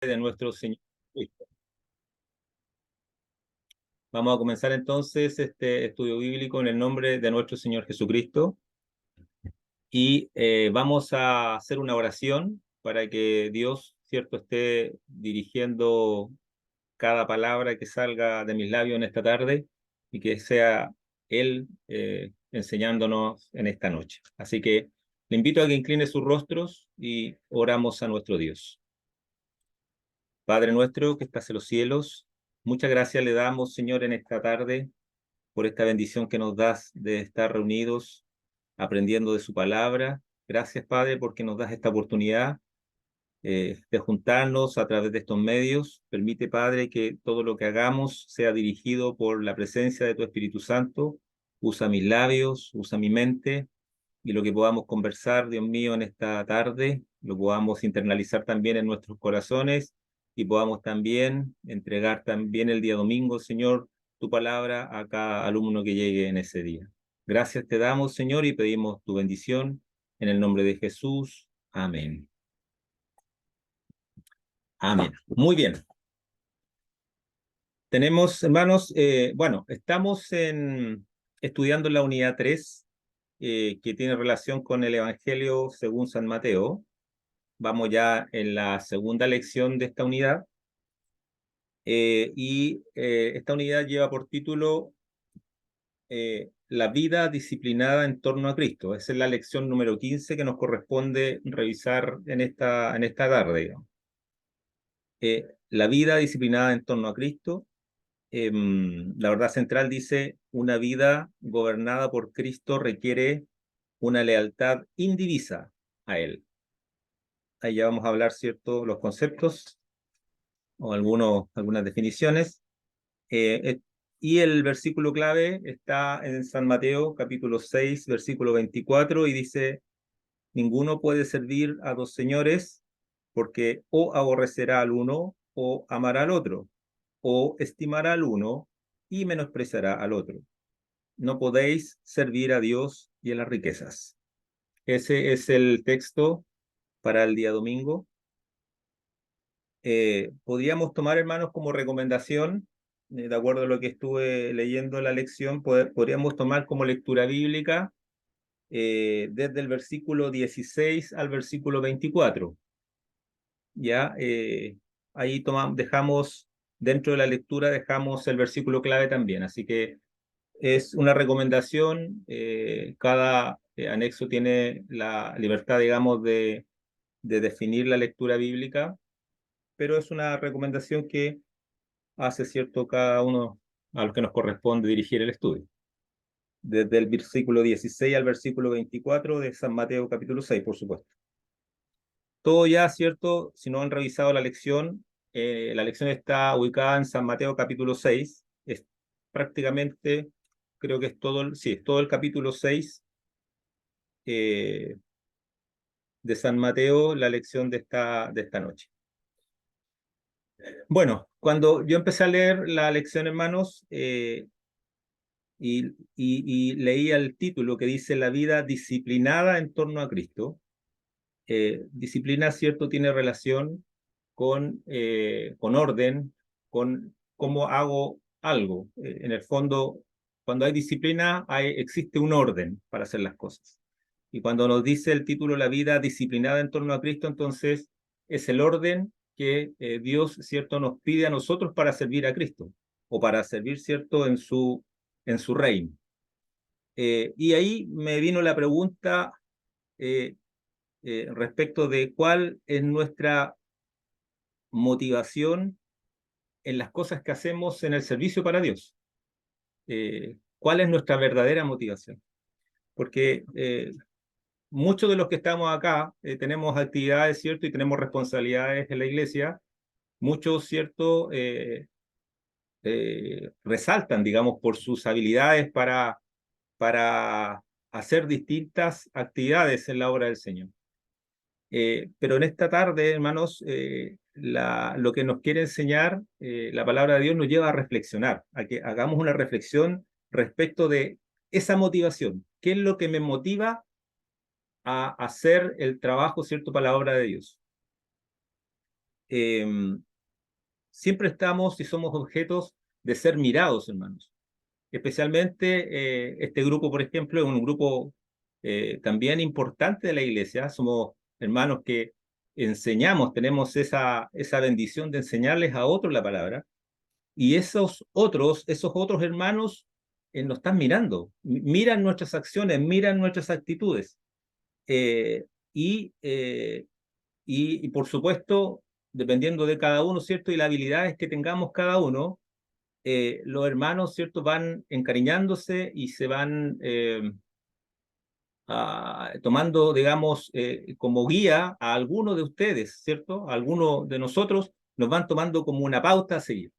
de nuestro Señor Cristo. Vamos a comenzar entonces este estudio bíblico en el nombre de nuestro Señor Jesucristo y vamos a hacer una oración para que Dios, cierto, esté dirigiendo cada palabra que salga de mis labios en esta tarde y que sea Él enseñándonos en esta noche. Así que le invito a que incline sus rostros y oramos a nuestro Dios. Padre nuestro que estás en los cielos, muchas gracias le damos, Señor, en esta tarde por esta bendición que nos das de estar reunidos aprendiendo de su palabra. Gracias, Padre, porque nos das esta oportunidad de juntarnos a través de estos medios. Permite, Padre, que todo lo que hagamos sea dirigido por la presencia de tu Espíritu Santo. Usa mis labios, usa mi mente y lo que podamos conversar, Dios mío, en esta tarde, lo podamos internalizar también en nuestros corazones y podamos también entregar también el día domingo, Señor, tu palabra a cada alumno que llegue en ese día. Gracias te damos, Señor, y pedimos tu bendición en el nombre de Jesús. Amén. Amén. Muy bien. Tenemos, hermanos, estamos estudiando la unidad 3, que tiene relación con el Evangelio según San Mateo. Vamos ya en la segunda lección de esta unidad. Esta unidad lleva por título La vida disciplinada en torno a Cristo. Esa es la lección número 15 que nos corresponde revisar en esta tarde, digamos. La vida disciplinada en torno a Cristo. La verdad central dice, una vida gobernada por Cristo requiere una lealtad indivisa a Él. Ahí ya vamos a hablar, ¿cierto?, los conceptos o algunas definiciones. Y el versículo clave está en San Mateo, capítulo 6, versículo 24, y dice, ninguno puede servir a dos señores, porque o aborrecerá al uno o amará al otro, o estimará al uno y menospreciará al otro. No podéis servir a Dios y a las riquezas. Ese es el texto para el día domingo. Podríamos tomar, hermanos, como recomendación, de acuerdo a lo que estuve leyendo en la lección, podríamos tomar como lectura bíblica desde el versículo 16 al versículo 24. Ya, ahí dejamos, dentro de la lectura, dejamos el versículo clave también. Así que es una recomendación. Cada anexo tiene la libertad, digamos, de definir la lectura bíblica, pero es una recomendación que hace, cierto, cada uno a los que nos corresponde dirigir el estudio. Desde el versículo 16 al versículo 24 de San Mateo capítulo 6, por supuesto. Todo ya, cierto, si no han revisado la lección está ubicada en San Mateo capítulo 6, es prácticamente, creo que es es todo el capítulo 6 de San Mateo, la lección de esta noche. Bueno, cuando yo empecé a leer la lección, hermanos, y leía el título que dice La vida disciplinada en torno a Cristo. Disciplina, cierto, tiene relación con orden, con cómo hago algo. En el fondo, cuando hay disciplina, existe un orden para hacer las cosas. Y cuando nos dice el título La vida disciplinada en torno a Cristo, entonces es el orden que Dios, cierto, nos pide a nosotros para servir a Cristo o para servir, cierto, en su reino. Y ahí me vino la pregunta respecto de cuál es nuestra motivación en las cosas que hacemos en el servicio para Dios. ¿Cuál es nuestra verdadera motivación? Porque muchos de los que estamos acá tenemos actividades, ¿cierto? Y tenemos responsabilidades en la iglesia. Muchos, ¿cierto? Resaltan, digamos, por sus habilidades para hacer distintas actividades en la obra del Señor. Pero en esta tarde, hermanos, lo que nos quiere enseñar la palabra de Dios nos lleva a reflexionar, a que hagamos una reflexión respecto de esa motivación. ¿Qué es lo que me motiva a hacer el trabajo, cierto, para la obra de Dios? siempre estamos y somos objetos de ser mirados, hermanos. Especialmente este grupo, por ejemplo, es un grupo también importante de la iglesia. Somos hermanos que enseñamos, tenemos esa bendición de enseñarles a otros la palabra. Y esos otros hermanos nos están mirando, miran nuestras acciones, miran nuestras actitudes. Eh, y, eh, y por supuesto, dependiendo de cada uno, ¿cierto? Y las habilidades que tengamos cada uno, los hermanos, ¿cierto? Van encariñándose y se van tomando, digamos, como guía a alguno de ustedes, ¿cierto? A alguno de nosotros nos van tomando como una pauta a seguir.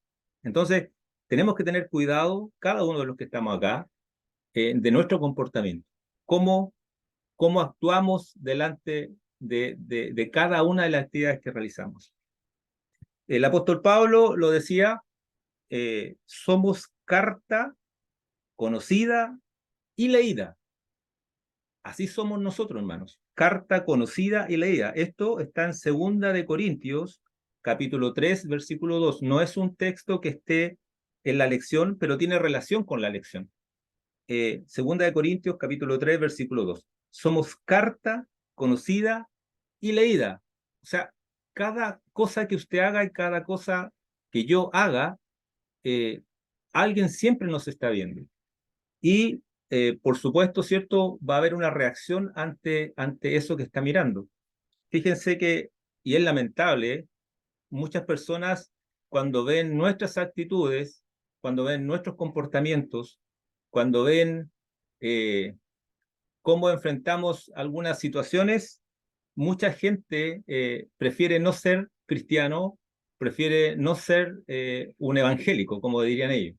Entonces, tenemos que tener cuidado, cada uno de los que estamos acá, de nuestro comportamiento. ¿Cómo, cómo actuamos delante de cada una de las actividades que realizamos? El apóstol Pablo lo decía, somos carta conocida y leída. Así somos nosotros, hermanos. Carta conocida y leída. Esto está en 2 Corintios, capítulo 3, versículo 2. No es un texto que esté en la lección, pero tiene relación con la lección. 2 Corintios, capítulo 3, versículo 2. Somos carta conocida y leída. O sea, cada cosa que usted haga y cada cosa que yo haga, eh, alguien siempre nos está viendo. Y por supuesto, ¿cierto? Va a haber una reacción ante eso que está mirando. Fíjense que, y es lamentable, muchas personas cuando ven nuestras actitudes, cuando ven nuestros comportamientos, cuando ven eh, cómo enfrentamos algunas situaciones, mucha gente prefiere no ser cristiano, prefiere no ser un evangélico, como dirían ellos.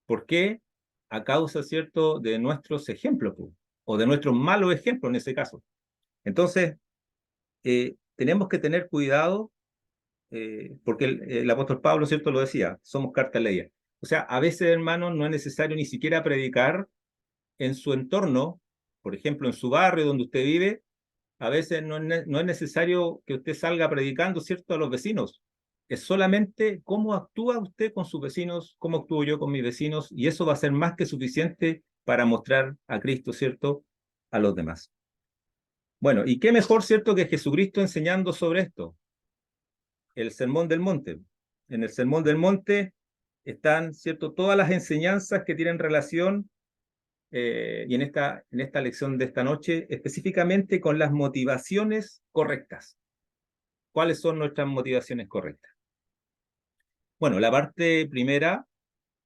¿Por qué? A causa, ¿cierto?, de nuestros ejemplos, o de nuestros malos ejemplos en ese caso. Entonces, tenemos que tener cuidado, porque el apóstol Pablo, ¿cierto?, lo decía, somos carta leída. O sea, a veces, hermanos, no es necesario ni siquiera predicar en su entorno, por ejemplo, en su barrio donde usted vive, a veces no es necesario que usted salga predicando, ¿cierto?, a los vecinos. Es solamente cómo actúa usted con sus vecinos, cómo actúo yo con mis vecinos, y eso va a ser más que suficiente para mostrar a Cristo, ¿cierto?, a los demás. Bueno, y qué mejor, ¿cierto?, que Jesucristo enseñando sobre esto, el Sermón del Monte. En el Sermón del Monte están, ¿cierto?, todas las enseñanzas que tienen relación y en esta lección de esta noche, específicamente con las motivaciones correctas. ¿Cuáles son nuestras motivaciones correctas? Bueno, la parte primera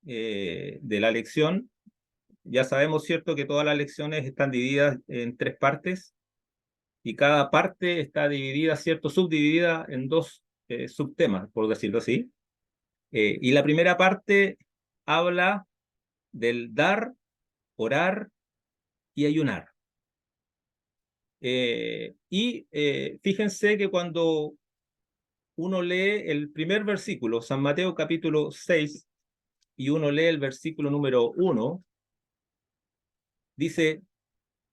de la lección, ya sabemos, ¿cierto?, que todas las lecciones están divididas en 3 partes y cada parte está dividida, ¿cierto?, subdividida en 2 subtemas, por decirlo así. Y la primera parte habla del dar, orar y ayunar. Fíjense que cuando uno lee el primer versículo, San Mateo capítulo 6, y uno lee el versículo número 1, dice,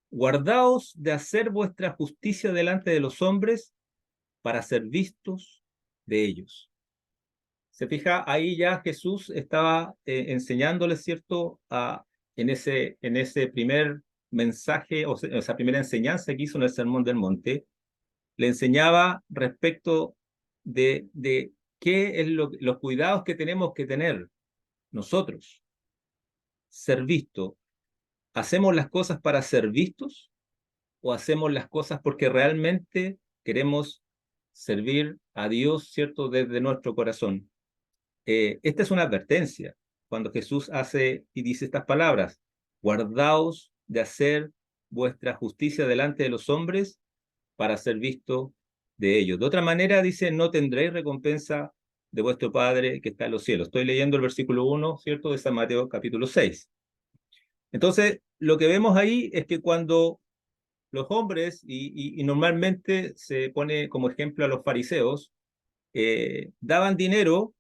guardaos de hacer vuestra justicia delante de los hombres para ser vistos de ellos. Se fija, ahí ya Jesús estaba enseñándoles, ¿cierto?, en ese primer mensaje, o sea, esa primera enseñanza que hizo en el Sermón del Monte, le enseñaba respecto de qué es los cuidados que tenemos que tener nosotros. Ser visto. ¿Hacemos las cosas para ser vistos o hacemos las cosas porque realmente queremos servir a Dios, ¿cierto?, desde nuestro corazón? Esta es una advertencia cuando Jesús hace y dice estas palabras: guardaos de hacer vuestra justicia delante de los hombres para ser visto de ellos. De otra manera dice, no tendréis recompensa de vuestro Padre que está en los cielos. Estoy leyendo el versículo 1, ¿cierto?, de San Mateo capítulo 6. Entonces, lo que vemos ahí es que cuando los hombres, y normalmente se pone como ejemplo a los fariseos, daban dinero,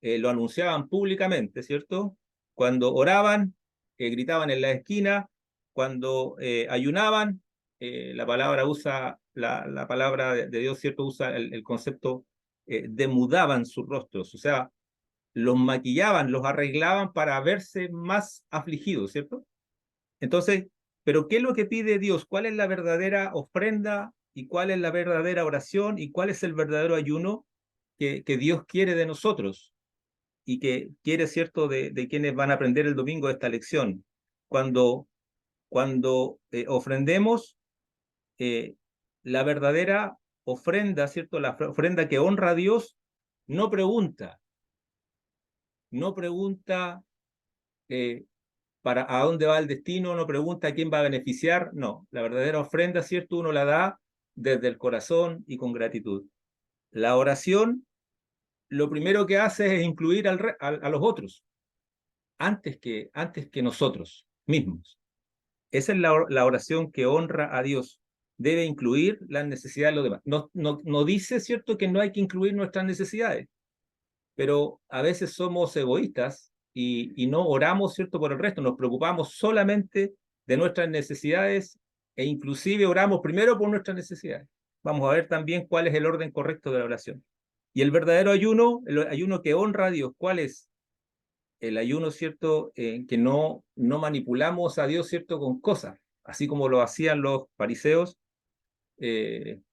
lo anunciaban públicamente, ¿cierto? Cuando oraban, gritaban en la esquina, cuando ayunaban, la palabra usa, la palabra de Dios, ¿cierto? Usa el concepto demudaban sus rostros, o sea, los maquillaban, los arreglaban para verse más afligidos, ¿cierto? Entonces, ¿pero qué es lo que pide Dios? ¿Cuál es la verdadera ofrenda y cuál es la verdadera oración y cuál es el verdadero ayuno que Dios quiere de nosotros y que quiere, ¿cierto?, de quienes van a aprender el domingo esta lección? Cuando ofrendemos, eh, la verdadera ofrenda, ¿cierto? La ofrenda que honra a Dios, no pregunta, no pregunta para a dónde va el destino, no pregunta a quién va a beneficiar, no. La verdadera ofrenda, ¿cierto? Uno la da desde el corazón y con gratitud. La oración, lo primero que hace es incluir a los otros, antes que nosotros mismos. Esa es la oración que honra a Dios. Debe incluir las necesidades de los demás. No dice, ¿cierto?, que no hay que incluir nuestras necesidades, pero a veces somos egoístas y no oramos, ¿cierto?, por el resto. Nos preocupamos solamente de nuestras necesidades e inclusive oramos primero por nuestras necesidades. Vamos a ver también cuál es el orden correcto de la oración. Y el verdadero ayuno, el ayuno que honra a Dios, ¿cuál es? El ayuno, ¿cierto?, que no manipulamos a Dios, ¿cierto?, con cosas, así como lo hacían los fariseos,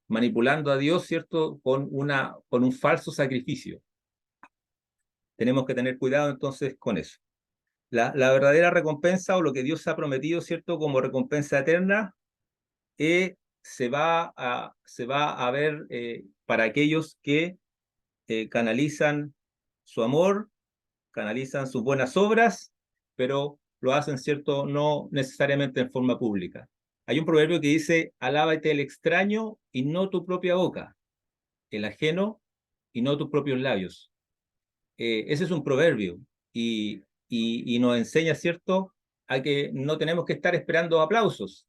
manipulando a Dios, ¿cierto?, con un falso sacrificio. Tenemos que tener cuidado entonces con eso. La verdadera recompensa o lo que Dios ha prometido, ¿cierto?, como recompensa eterna, se va a ver para aquellos que canalizan su amor, canalizan sus buenas obras, pero lo hacen, ¿cierto?, no necesariamente en forma pública. Hay un proverbio que dice, alábate el extraño y no tu propia boca, el ajeno y no tus propios labios. Ese es un proverbio y nos enseña, ¿cierto?, a que no tenemos que estar esperando aplausos.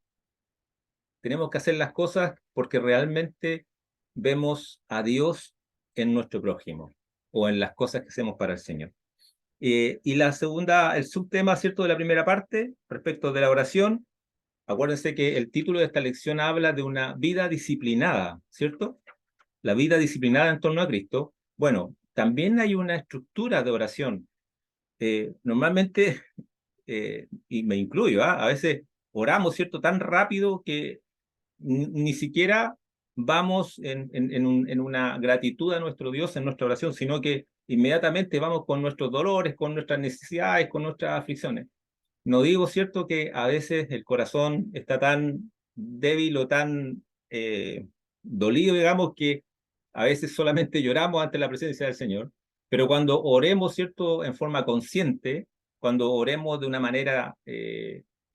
Tenemos que hacer las cosas porque realmente vemos a Dios en nuestro prójimo o en las cosas que hacemos para el Señor. Y la segunda, el subtema, ¿cierto?, de la primera parte, respecto de la oración, acuérdense que el título de esta lección habla de una vida disciplinada, ¿cierto? La vida disciplinada en torno a Cristo. Bueno, también hay una estructura de oración. Normalmente, y me incluyo, a veces oramos, ¿cierto?, tan rápido que ni siquiera vamos en una gratitud a nuestro Dios en nuestra oración, sino que inmediatamente vamos con nuestros dolores, con nuestras necesidades, con nuestras aflicciones. No digo, ¿cierto?, que a veces el corazón está tan débil o tan dolido, digamos, que a veces solamente lloramos ante la presencia del Señor, pero cuando oremos, ¿cierto?, en forma consciente, cuando oremos de una manera,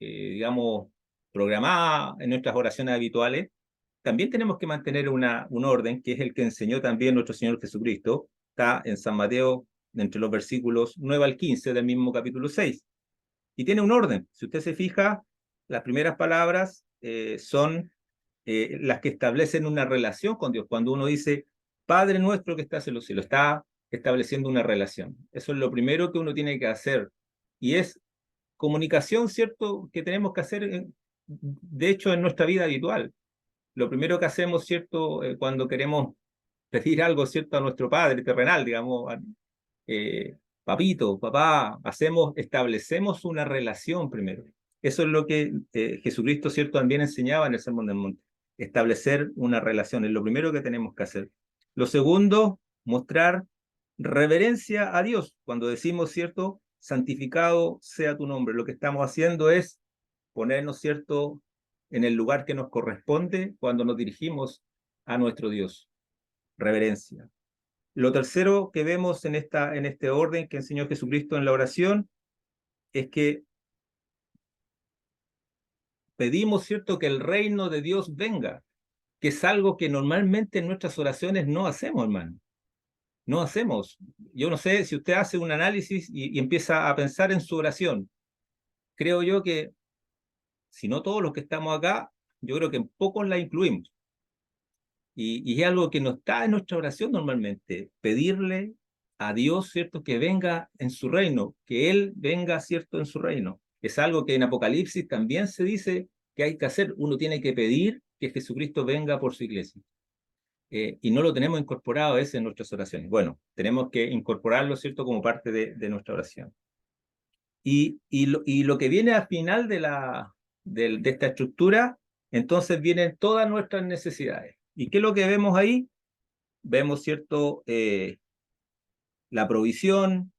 digamos, programada en nuestras oraciones habituales, también tenemos que mantener un orden, que es el que enseñó también nuestro Señor Jesucristo. Está en San Mateo, entre los versículos 9 al 15 del mismo capítulo 6. Y tiene un orden. Si usted se fija, las primeras palabras son las que establecen una relación con Dios. Cuando uno dice, Padre nuestro que estás en los cielos, está estableciendo una relación. Eso es lo primero que uno tiene que hacer. Y es comunicación, ¿cierto?, que tenemos que hacer, de hecho, en nuestra vida habitual. Lo primero que hacemos, ¿cierto?, cuando queremos pedir algo, ¿cierto?, a nuestro Padre terrenal, digamos, papito, papá, establecemos una relación primero. Eso es lo que Jesucristo, ¿cierto?, también enseñaba en el Sermón del Monte. Establecer una relación es lo primero que tenemos que hacer. Lo segundo, mostrar reverencia a Dios. Cuando decimos, ¿cierto?, santificado sea tu nombre, lo que estamos haciendo es ponernos, ¿cierto?, en el lugar que nos corresponde cuando nos dirigimos a nuestro Dios. Reverencia. Lo tercero que vemos en este orden que enseñó Jesucristo en la oración es que pedimos, ¿cierto?, que el reino de Dios venga, que es algo que normalmente en nuestras oraciones no hacemos, hermano. No hacemos. Yo no sé si usted hace un análisis y empieza a pensar en su oración. Creo yo que, si no todos los que estamos acá, yo creo que pocos la incluimos. Y es algo que no está en nuestra oración normalmente, pedirle a Dios, ¿cierto?, que venga en su reino, que Él venga, ¿cierto?, en su reino. Es algo que en Apocalipsis también se dice que hay que hacer. Uno tiene que pedir que Jesucristo venga por su iglesia. y no lo tenemos incorporado a veces en nuestras oraciones. Bueno, tenemos que incorporarlo, ¿cierto?, como parte de nuestra oración. Y lo que viene al final de esta estructura, entonces vienen todas nuestras necesidades. ¿Y qué es lo que vemos ahí? Vemos, ¿cierto?, la provisión,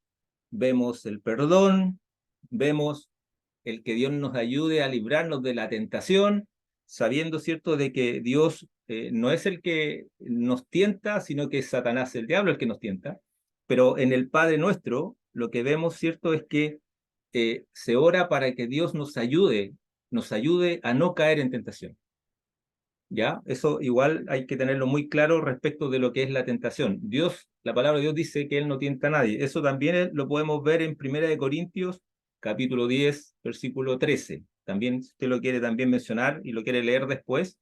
vemos el perdón, vemos el que Dios nos ayude a librarnos de la tentación, sabiendo, ¿cierto?, de que Dios no es el que nos tienta, sino que es Satanás, el diablo, el que nos tienta. Pero en el Padre Nuestro, lo que vemos, ¿cierto?, es que se ora para que Dios nos ayude a no caer en tentación. ¿Ya? Eso igual hay que tenerlo muy claro respecto de lo que es la tentación. Dios, la palabra de Dios dice que Él no tienta a nadie. Eso también lo podemos ver en 1 Corintios, capítulo 10, versículo 13. También, si usted lo quiere también mencionar y lo quiere leer después,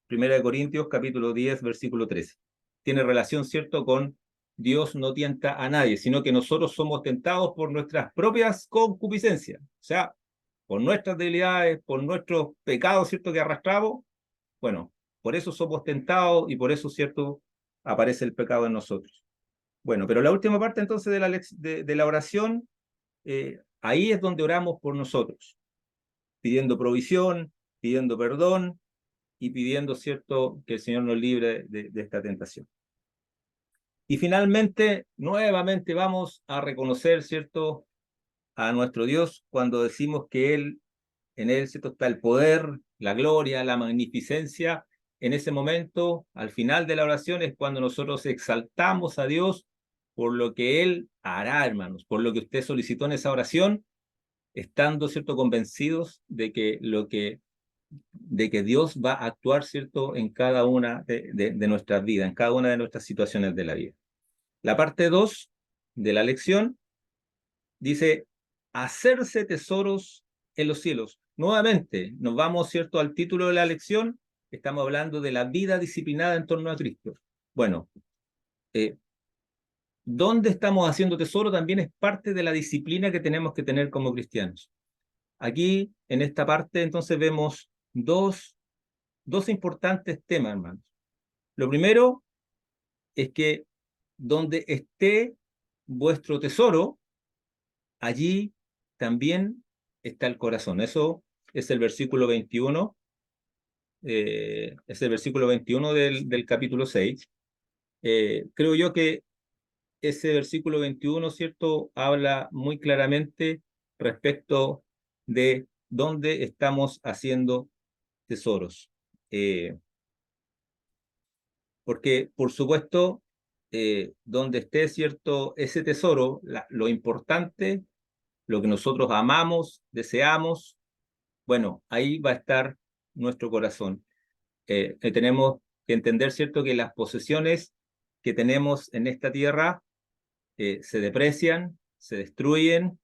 1 Corintios, capítulo 10, versículo 13. Tiene relación, ¿cierto?, con Dios no tienta a nadie, sino que nosotros somos tentados por nuestras propias concupiscencias. O sea, por nuestras debilidades, por nuestros pecados, ¿cierto?, que arrastramos. Bueno, por eso somos tentados y por eso, ¿cierto?, aparece el pecado en nosotros. Bueno, pero la última parte entonces de la oración, ahí es donde oramos por nosotros, pidiendo provisión, pidiendo perdón y pidiendo, ¿cierto?, que el Señor nos libre de esta tentación. Y finalmente, nuevamente vamos a reconocer, ¿cierto?, a nuestro Dios cuando decimos que en Él, ¿cierto?, está el poder, la gloria, la magnificencia. En ese momento, al final de la oración, es cuando nosotros exaltamos a Dios por lo que Él hará, hermanos, por lo que usted solicitó en esa oración, estando, ¿cierto?, convencidos de que Dios va a actuar, ¿cierto?, en cada una de nuestras vidas, en cada una de nuestras situaciones de la vida. La parte 2 de la lección dice, hacerse tesoros en los cielos. Nuevamente, nos vamos, ¿cierto?, al título de la lección. Estamos hablando de la vida disciplinada en torno a Cristo. Bueno, ¿dónde estamos haciendo tesoro? También es parte de la disciplina que tenemos que tener como cristianos. Aquí, en esta parte, entonces vemos dos importantes temas, hermanos. Lo primero es que donde esté vuestro tesoro, allí también está el corazón. Eso es el versículo 21, es el versículo 21 del capítulo 6. Creo yo que ese versículo 21, ¿cierto?, habla muy claramente respecto de dónde estamos haciendo tesoros. Porque, por supuesto, donde esté, ¿cierto?, ese tesoro, lo importante, lo que nosotros amamos, deseamos, bueno, ahí va a estar nuestro corazón. Tenemos que entender, ¿cierto?, que las posesiones que tenemos en esta tierra se deprecian, se destruyen,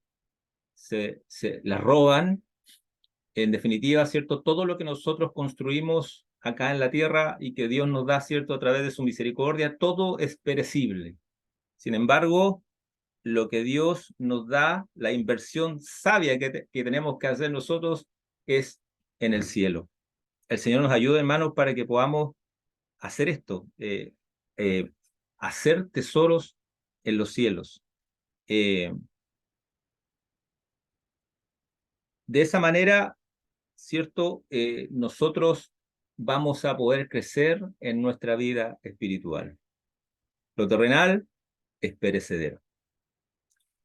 se las roban. En definitiva, ¿cierto?, todo lo que nosotros construimos acá en la tierra y que Dios nos da, ¿cierto?, a través de su misericordia, todo es perecible. Sin embargo, lo que Dios nos da, la inversión sabia que tenemos que hacer nosotros es en el cielo. El Señor nos ayude, hermanos, para que podamos hacer esto, hacer tesoros en los cielos. De esa manera, ¿cierto?, nosotros vamos a poder crecer en nuestra vida espiritual. Lo terrenal es perecedero.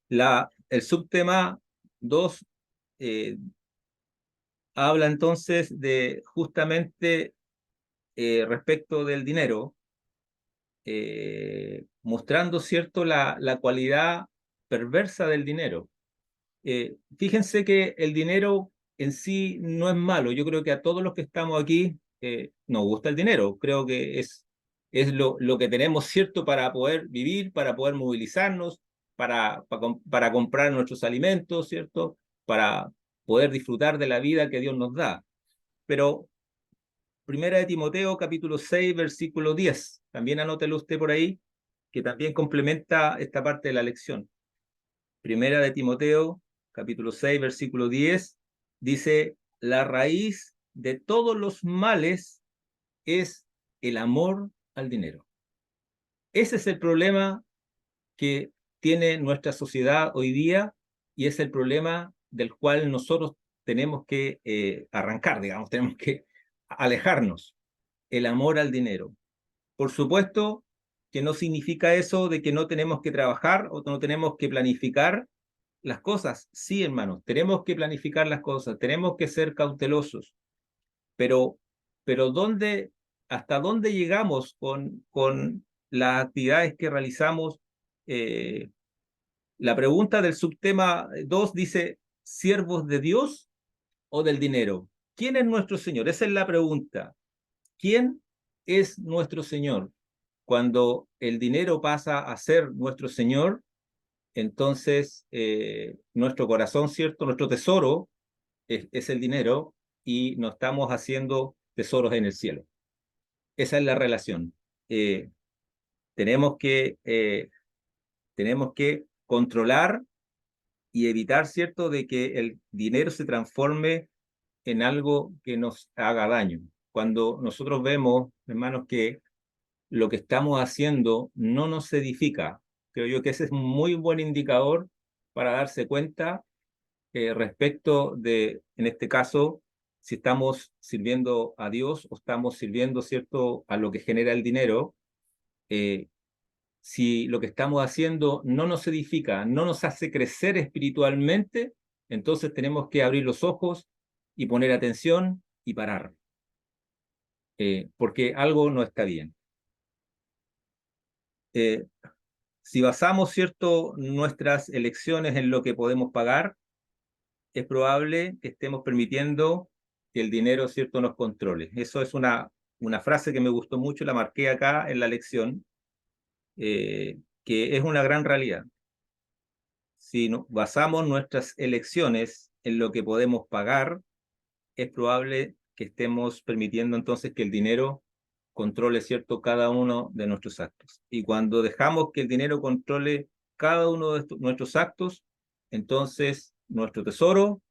El subtema 2 habla entonces de justamente respecto del dinero, mostrando, ¿cierto?, la cualidad perversa del dinero. Fíjense que el dinero en sí no es malo. Yo creo que a todos los que estamos aquí nos gusta el dinero. Creo que es lo que tenemos, ¿cierto?, para poder vivir, para poder movilizarnos, para comprar nuestros alimentos, ¿cierto?, para poder disfrutar de la vida que Dios nos da. Pero 1 Timoteo, capítulo 6, versículo 10, también anótelo usted por ahí, que también complementa esta parte de la lección. 1 Timoteo, capítulo 6, versículo 10, dice, la raíz de todos los males es el amor al dinero. Ese es el problema que tiene nuestra sociedad hoy día y es el problema del cual nosotros tenemos que arrancar, digamos, tenemos que alejarnos, el amor al dinero. Por supuesto que no significa eso de que no tenemos que trabajar o no tenemos que planificar las cosas. Sí, hermanos, tenemos que planificar las cosas, tenemos que ser cautelosos, pero, pero ¿hasta dónde llegamos con las actividades que realizamos? Eh, la pregunta del subtema 2 dice, ¿siervos de Dios o del dinero? ¿Quién es nuestro Señor? Esa es la pregunta. ¿Quién es nuestro Señor? Cuando el dinero pasa a ser nuestro Señor, entonces nuestro corazón, ¿cierto? Nuestro tesoro es el dinero y no estamos haciendo tesoros en el cielo. Esa es la relación. Eh, tenemos tenemos que controlar y evitar, ¿cierto?, de que el dinero se transforme en algo que nos haga daño. Cuando nosotros vemos, hermanos, que lo que estamos haciendo no nos edifica, creo yo que ese es un muy buen indicador para darse cuenta respecto de, en este caso, si estamos sirviendo a Dios o estamos sirviendo, ¿cierto?, a lo que genera el dinero. Si lo que estamos haciendo no nos edifica, no nos hace crecer espiritualmente, entonces tenemos que abrir los ojos y poner atención y parar, porque algo no está bien. Eh, si basamos, ¿cierto?, nuestras elecciones en lo que podemos pagar, es probable que estemos permitiendo que el dinero, ¿cierto?, nos controle. Eso es una frase que me gustó mucho, la marqué acá en la lección, que es una gran realidad. Si basamos nuestras elecciones en lo que podemos pagar, es probable que estemos permitiendo entonces que el dinero controle, ¿cierto?, cada uno de nuestros actos. Y cuando dejamos que el dinero controle cada uno de nuestros actos, entonces nuestro tesoro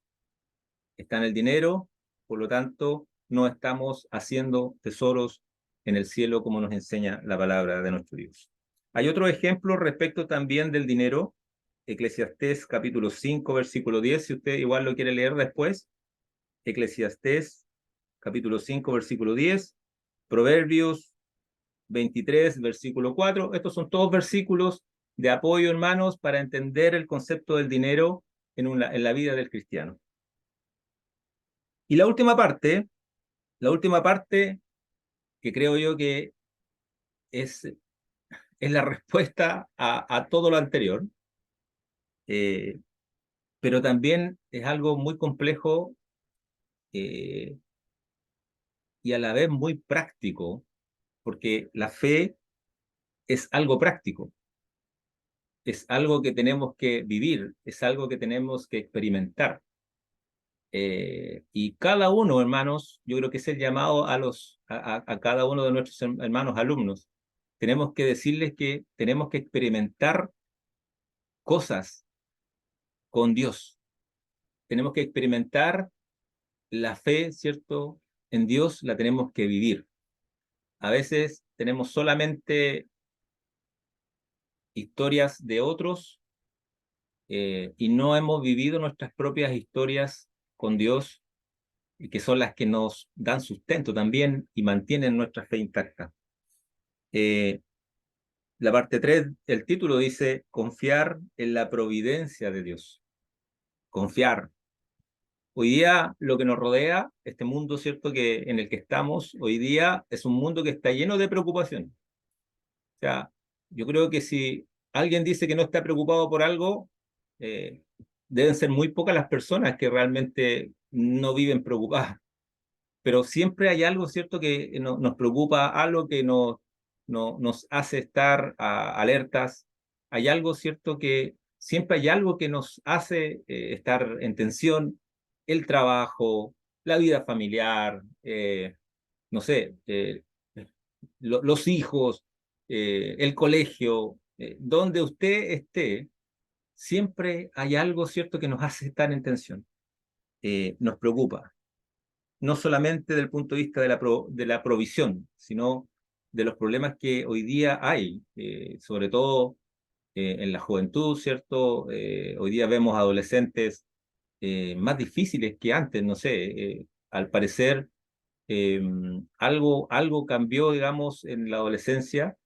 está en el dinero, por lo tanto, no estamos haciendo tesoros en el cielo como nos enseña la palabra de nuestro Dios. Hay otro ejemplo respecto también del dinero, Eclesiastés capítulo 5, versículo 10, si usted igual lo quiere leer después. Eclesiastés capítulo 5, versículo 10, Proverbios 23, versículo 4. Estos son todos versículos de apoyo, hermanos, para entender el concepto del dinero en la vida del cristiano. Y la última parte que creo yo que es, es la respuesta a todo lo anterior, eh, pero también es algo muy complejo eh, y a la vez muy práctico, porque la fe es algo práctico, es algo que tenemos que vivir, es algo que tenemos que experimentar. Y cada uno, hermanos, yo creo que es el llamado a cada uno de nuestros hermanos alumnos. Tenemos que decirles que tenemos que experimentar cosas con Dios. Tenemos que experimentar la fe, ¿cierto? En Dios la tenemos que vivir. A veces tenemos solamente historias de otros y no hemos vivido nuestras propias historias con Dios y que son las que nos dan sustento también y mantienen nuestra fe intacta. Eh, la parte 3, el título dice, confiar en la providencia de Dios. Confiar. Hoy día lo que nos rodea, este mundo, ¿cierto?, que en el que estamos hoy día, es un mundo que está lleno de preocupaciones. O sea, yo creo que si alguien dice que no está preocupado por algo, eh, deben ser muy pocas las personas que realmente no viven preocupadas. Pero siempre hay algo, ¿cierto?, que nos preocupa, algo que nos hace estar alertas. Hay algo, ¿cierto?, que siempre hay algo que nos hace estar en tensión, el trabajo, la vida familiar, no sé, los hijos, el colegio, donde usted esté, siempre hay algo, ¿cierto?, que nos hace estar en tensión, nos preocupa no solamente desde el punto de vista de la provisión, sino de los problemas que hoy día hay, sobre todo en la juventud, ¿cierto? Hoy día vemos adolescentes más difíciles que antes, no sé, al parecer eh, algo cambió, digamos, en la adolescencia,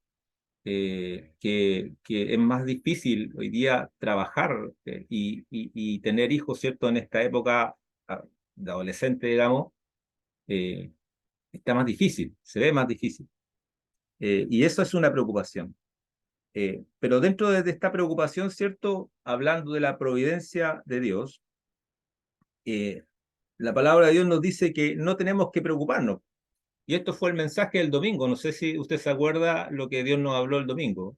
que es más difícil hoy día trabajar y tener hijos, ¿cierto? En esta época de adolescente, digamos, eh, está más difícil, se ve más difícil. Y eso es una preocupación. Pero dentro de esta preocupación, ¿cierto? Hablando de la providencia de Dios, eh, la palabra de Dios nos dice que no tenemos que preocuparnos. Y esto fue el mensaje del domingo. No sé si usted se acuerda lo que Dios nos habló el domingo.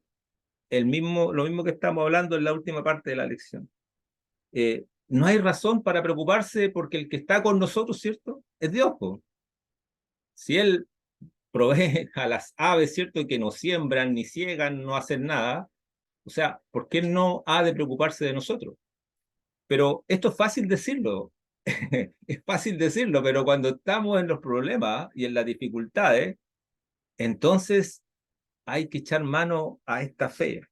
Lo mismo que estamos hablando en la última parte de la lección. No hay razón para preocuparse porque el que está con nosotros, ¿cierto? Es Dios, po. Si Él provee a las aves, ¿cierto? Que no siembran, ni ciegan, no hacen nada. O sea, ¿por qué no ha de preocuparse de nosotros? Pero esto es fácil decirlo. Es fácil decirlo, pero cuando estamos en los problemas y en las dificultades, entonces hay que echar mano a esta fe,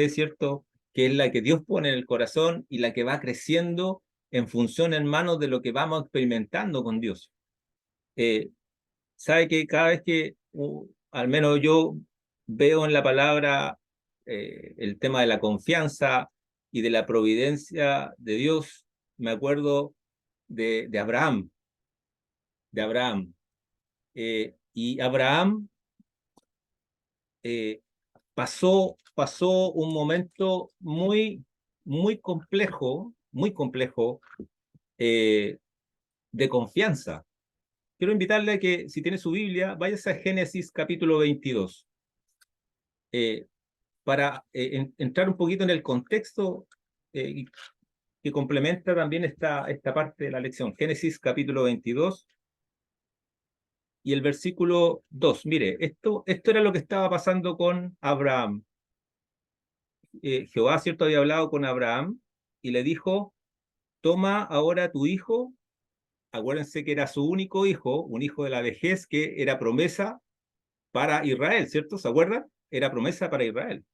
¿cierto? Que es la que Dios pone en el corazón y la que va creciendo en función, hermanos, de lo que vamos experimentando con Dios. Eh, Sabe que cada vez que, al menos yo veo en la palabra el tema de la confianza y de la providencia de Dios, me acuerdo de Abraham, de Abraham. Y Abraham eh, pasó un momento muy complejo eh, de confianza. Quiero invitarle a que, si tiene su Biblia, váyase a Génesis capítulo 22, eh, para entrar un poquito en el contexto eh, que complementa también esta parte de la lección. Génesis capítulo 22 y el versículo 2. Mire, esto era lo que estaba pasando con Abraham. Jehová, cierto, había hablado con Abraham y le dijo, toma ahora tu hijo, acuérdense que era su único hijo, un hijo de la vejez que era promesa para Israel, ¿cierto? ¿Se acuerdan? Era promesa para Israel.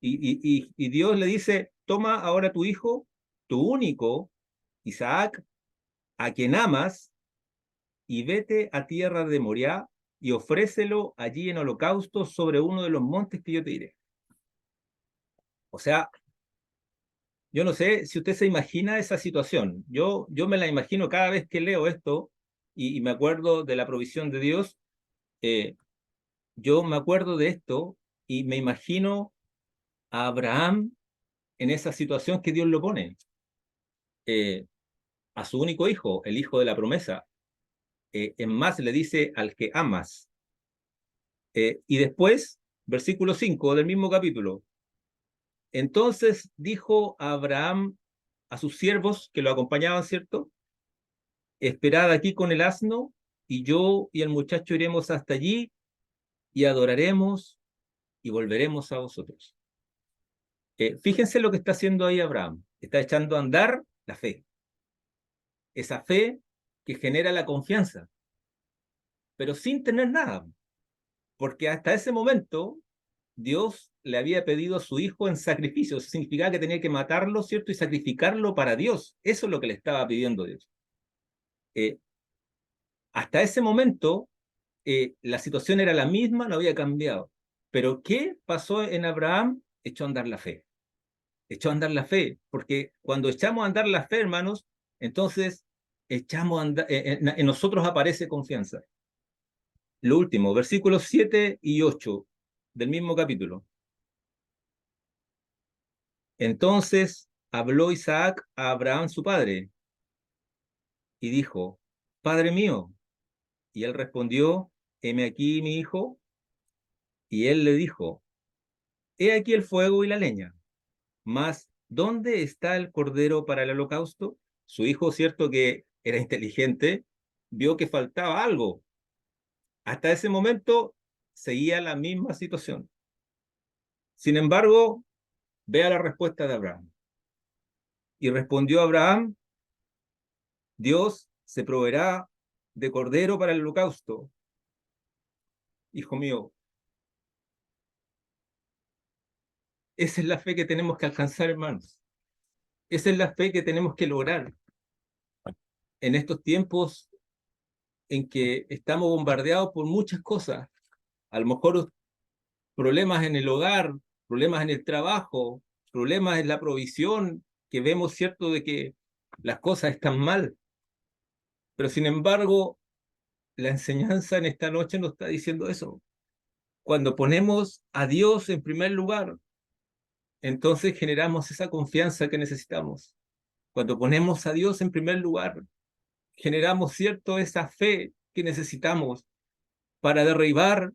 Y Dios le dice, toma ahora tu hijo, tu único, Isaac, a quien amas, y vete a tierra de Moriah y ofrécelo allí en holocausto sobre uno de los montes que yo te diré. O sea, yo no sé si usted se imagina esa situación. Yo me la imagino cada vez que leo esto y me acuerdo de la provisión de Dios. eh, yo me acuerdo de esto y me imagino a Abraham en esa situación que Dios lo pone. Eh, a su único hijo, el hijo de la promesa. En más le dice al que amas. Y después, versículo 5 del mismo capítulo. Entonces dijo Abraham a sus siervos que lo acompañaban, ¿cierto? Esperad aquí con el asno, y yo y el muchacho iremos hasta allí y adoraremos y volveremos a vosotros. Fíjense lo que está haciendo ahí Abraham. Está echando a andar la fe. Esa fe que genera la confianza, pero sin tener nada. Porque hasta ese momento Dios le había pedido a su hijo en sacrificio. Eso significaba que tenía que matarlo, ¿cierto? Y sacrificarlo para Dios. Eso es lo que le estaba pidiendo Dios. Eh, Hasta ese momento la situación era la misma, no había cambiado. Pero ¿qué pasó en Abraham? Echó a andar la fe. Echó a andar la fe, porque cuando echamos a andar la fe, hermanos, entonces echamos a andar, en nosotros aparece confianza. Lo último, versículos 7 y 8 del mismo capítulo. Entonces habló Isaac a Abraham su padre y dijo, Padre mío. Y él respondió, heme aquí mi hijo. Y él le dijo, he aquí el fuego y la leña, mas ¿dónde está el cordero para el holocausto? Su hijo, cierto que era inteligente, vio que faltaba algo. Hasta ese momento seguía la misma situación. Sin embargo, vea la respuesta de Abraham. Y respondió Abraham, Dios se proveerá de cordero para el holocausto. hijo mío. Esa es la fe que tenemos que alcanzar, hermanos. Esa es la fe que tenemos que lograr en estos tiempos en que estamos bombardeados por muchas cosas. A lo mejor problemas en el hogar, problemas en el trabajo, problemas en la provisión, que vemos, ¿cierto?, de que las cosas están mal. Pero sin embargo, la enseñanza en esta noche nos está diciendo eso. Cuando ponemos a Dios en primer lugar, entonces generamos esa confianza que necesitamos. Cuando ponemos a Dios en primer lugar, generamos, ¿cierto?, esa fe que necesitamos para derribar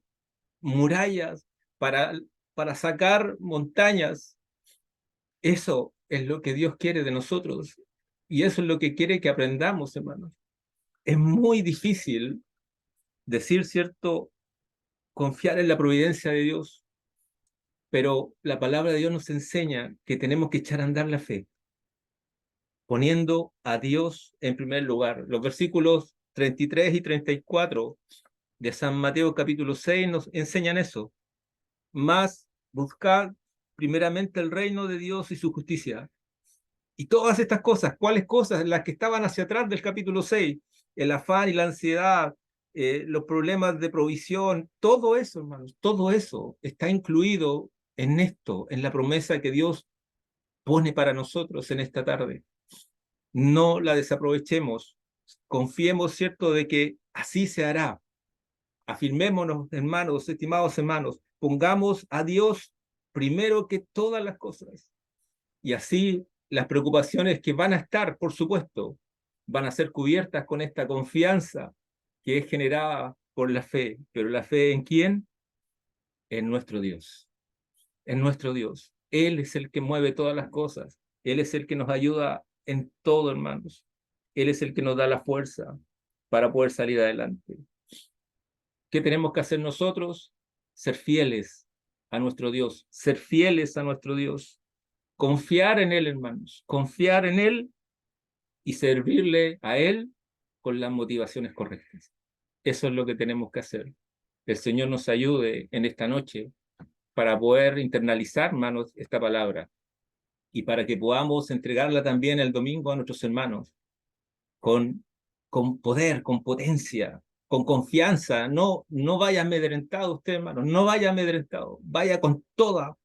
murallas, para, para sacar montañas. Eso es lo que Dios quiere de nosotros y eso es lo que quiere que aprendamos, hermanos. Es muy difícil decir, ¿cierto?, confiar en la providencia de Dios, pero la palabra de Dios nos enseña que tenemos que echar a andar la fe, poniendo a Dios en primer lugar. Los versículos 33 y 34 de San Mateo capítulo 6 nos enseñan eso. Más buscad primeramente el reino de Dios y su justicia. Y todas estas cosas, ¿cuáles cosas? Las que estaban hacia atrás del capítulo 6, el afán y la ansiedad, los problemas de provisión, todo eso, hermanos, todo eso está incluido en esto, en la promesa que Dios pone para nosotros en esta tarde. No la desaprovechemos, confiemos, ¿cierto?, de que así se hará. Afirmémonos, hermanos, estimados hermanos, pongamos a Dios primero que todas las cosas. Y así las preocupaciones que van a estar, por supuesto, van a ser cubiertas con esta confianza que es generada por la fe. ¿Pero la fe en quién? En nuestro Dios. En nuestro Dios. Él es el que mueve todas las cosas. Él es el que nos ayuda en todo, hermanos. Él es el que nos da la fuerza para poder salir adelante. ¿Qué tenemos que hacer nosotros? Ser fieles a nuestro Dios, ser fieles a nuestro Dios, confiar en Él, hermanos, confiar en Él y servirle a Él con las motivaciones correctas. Eso es lo que tenemos que hacer. El Señor nos ayude en esta noche para poder internalizar, hermanos, esta palabra y para que podamos entregarla también el domingo a nuestros hermanos con, con poder, con potencia, con confianza. No vaya amedrentado usted, hermano, no vaya amedrentado, vaya con toda,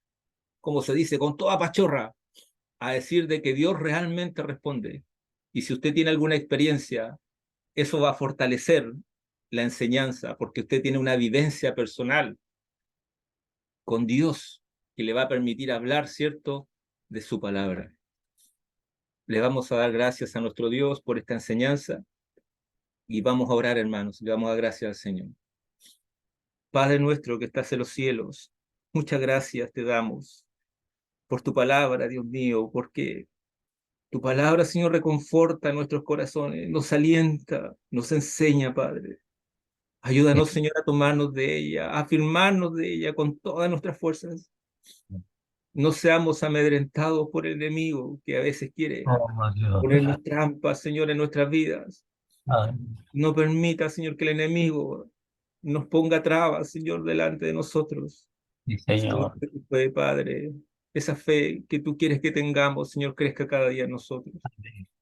como se dice, con toda pachorra, a decir de que Dios realmente responde. Y si usted tiene alguna experiencia, eso va a fortalecer la enseñanza, porque usted tiene una vivencia personal con Dios que le va a permitir hablar, ¿cierto?, de su palabra. Le vamos a dar gracias a nuestro Dios por esta enseñanza y vamos a orar, hermanos, y vamos a dar gracias al Señor. Padre nuestro que estás en los cielos, muchas gracias te damos por tu palabra, Dios mío, porque tu palabra, Señor, reconforta nuestros corazones, nos alienta, nos enseña, Padre. Ayúdanos, Señor, a tomarnos de ella, a afirmarnos de ella con todas nuestras fuerzas. No seamos amedrentados por el enemigo que a veces quiere ponernos trampas, Señor, en nuestras vidas. No permita, Señor, que el enemigo nos ponga trabas, Señor, delante de nosotros. Sí, Señor. Fe, Padre, esa fe que tú quieres que tengamos, Señor, crezca cada día en nosotros.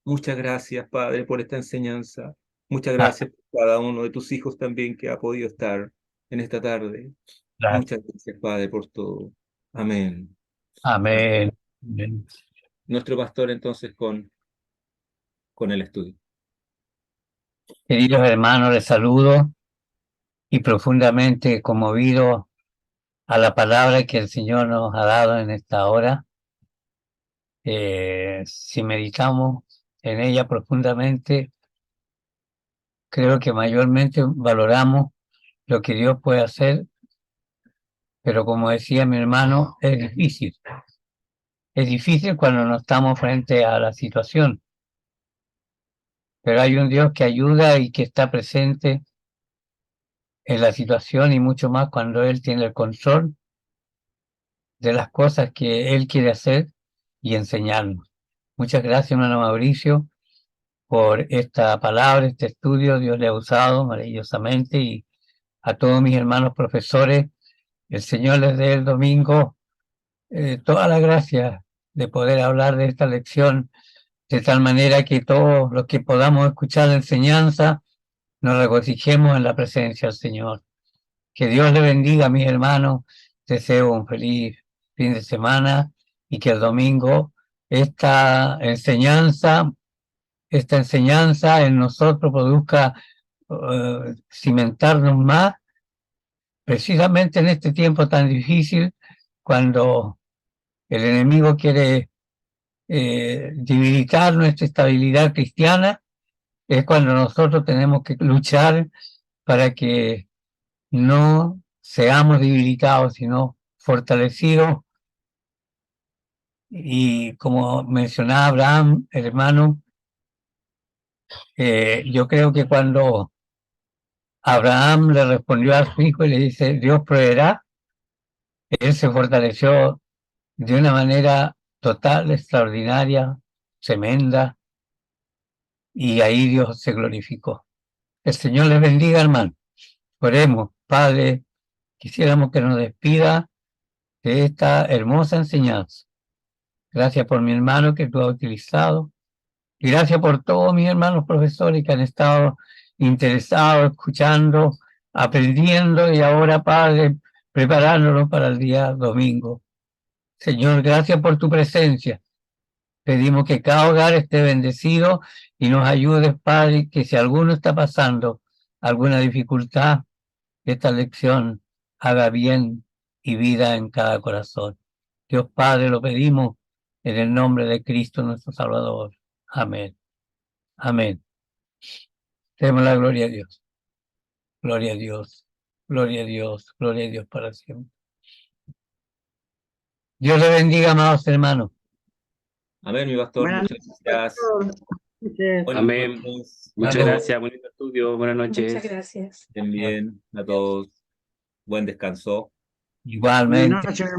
Muchas gracias, Padre, por esta enseñanza. Muchas gracias por cada uno de tus hijos también que ha podido estar en esta tarde. Muchas gracias, Padre, por todo. Amén. Amén. Nuestro pastor entonces con el estudio. Queridos hermanos, les saludo y profundamente conmovido a la palabra que el Señor nos ha dado en esta hora. Si meditamos en ella profundamente, creo que mayormente valoramos lo que Dios puede hacer, pero como decía mi hermano, es difícil. Es difícil cuando no estamos frente a la situación, pero hay un Dios que ayuda y que está presente en la situación y mucho más cuando Él tiene el control de las cosas que Él quiere hacer y enseñarnos. Muchas gracias, hermano Mauricio, por esta palabra, este estudio. Dios le ha usado maravillosamente y a todos mis hermanos profesores. El Señor les dé el domingo toda la gracia de poder hablar de esta lección, de tal manera que todos los que podamos escuchar la enseñanza nos regocijemos en la presencia del Señor. Que Dios le bendiga a mis hermanos. Deseo un feliz fin de semana y que el domingo esta enseñanza en nosotros produzca cimentarnos más, precisamente en este tiempo tan difícil, cuando el enemigo quiere debilitar nuestra estabilidad cristiana. Es cuando nosotros tenemos que luchar para que no seamos debilitados, sino fortalecidos. Y como mencionaba Abraham, hermano, yo creo que cuando Abraham le respondió a su hijo y le dice, Dios proveerá, él se fortaleció de una manera total, extraordinaria, tremenda, y ahí Dios se glorificó. El Señor les bendiga, hermano. Oremos, Padre, quisiéramos que nos despida de esta hermosa enseñanza. Gracias por mi hermano que tú has utilizado. Y gracias por todos mis hermanos profesores que han estado interesados, escuchando, aprendiendo y ahora, Padre, preparándonos para el día domingo. Señor, gracias por tu presencia. Pedimos que cada hogar esté bendecido y nos ayudes, Padre, que si alguno está pasando alguna dificultad, esta lección haga bien y vida en cada corazón. Dios Padre, lo pedimos en el nombre de Cristo nuestro Salvador. Amén. Amén. Demos la gloria a Dios. Gloria a Dios. Gloria a Dios. Gloria a Dios para siempre. Dios le bendiga, amados hermanos. Amén, mi pastor. Buenas Muchas gracias. noches. Amén. Muchas Amén. gracias, bonito estudio, buenas noches. Muchas gracias. Estén bien a todos. Buen descanso. Igualmente. Buenas noches.